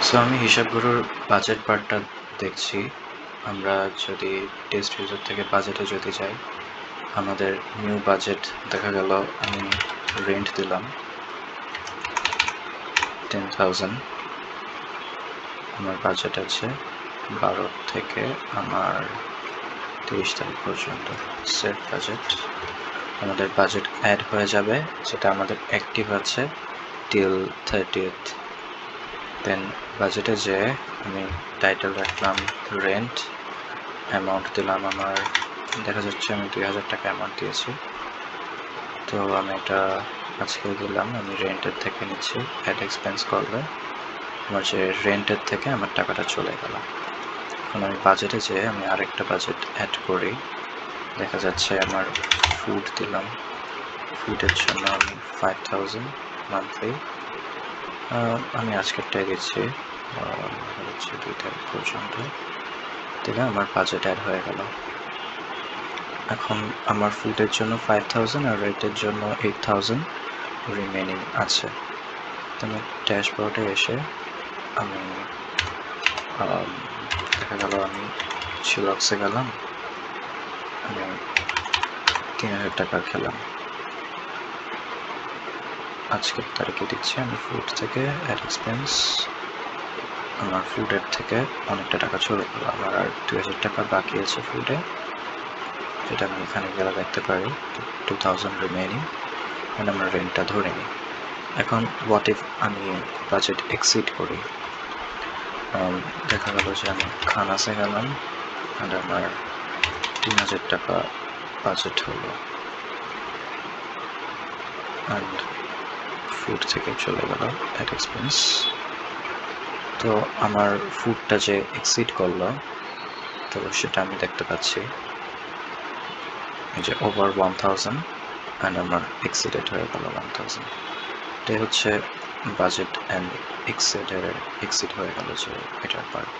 So আমি হিসাবগুলোর budget পার্টটা দেখছি। আমরা যদি টেস্ট ইউজার থেকে বাজেটে যদি যাই, আমাদের নিউ বাজেট দেখা গেল আমি রেন্ট দিলাম 10,000। আমার বাজেট আছে 12 থেকে আমার 30 তারিখ পর্যন্ত সেট বাজেট। আমাদের বাজেট অ্যাড হয়ে যাবে, যেটা আমাদের অ্যাক্টিভ আছে টিল 30th। দেন বাজেটে যে আমি টাইটেল রাখলাম রেন্ট, অ্যামাউন্ট দিলাম আমার দেখা যাচ্ছে আমি 2,000 টাকা অ্যামাউন্ট দিয়েছি। তো আমি এটা আজকে দিলাম, আমি রেন্টের থেকে নিচ্ছি। অ্যাড এক্সপেন্স করলে আমার যে রেন্টের থেকে আমার টাকাটা চলে গেল। এখন আমি বাজেটে যে আমি আরেকটা বাজেট অ্যাড করি, দেখা যাচ্ছে আমার ফুড দিলাম। ফুডের জন্য আমি 5,000 মান্থলি, আমি আজকেরটাই দিচ্ছি হচ্ছে 2 তারিখ পর্যন্ত দিলে আমার বাজেট অ্যাড হয়ে গেল। এখন আমার ফুডের জন্য 5,000 আর রেন্টের জন্য 8,000 রিমেনিং আছে। তো আমি ড্যাশবোর্ডে এসে আমি দেখা গেল আমি চিলক্সে গেলাম, আমি 3,000 টাকা খেলাম। আজকের তারিখে দিচ্ছি আমি ফুড থেকে অ্যাড এক্সপেন্স, আমার ফুডের থেকে অনেকটা টাকা চলে গেল। আমার আর 2,000 টাকা বাকি আছে ফুডে, যেটা আমি এখানে গেলে দেখতে পারি 2,000 রিমেনিং। মানে আমরা রেন্টটা ধরে নিই। এখন হোয়াট ইফ আমি বাজেট এক্সিড করি, দেখা গেল যে আমি খানাসে গেলাম আর আমার 3,000 টাকা বাজেট হলো অ্যান্ড ফুড থেকে চলে গেল অ্যাড এক্সপেন্স। তো আমার ফুডটা যে এক্সিড করলো, তো সেটা আমি দেখতে পাচ্ছি যে ওভার 1,000 অ্যান্ড আমার এক্সিডেড হয়ে গেল 1,000। এটাই হচ্ছে বাজেট অ্যান্ড এক্সিড হয়ে গেল যে এটার পার্ট।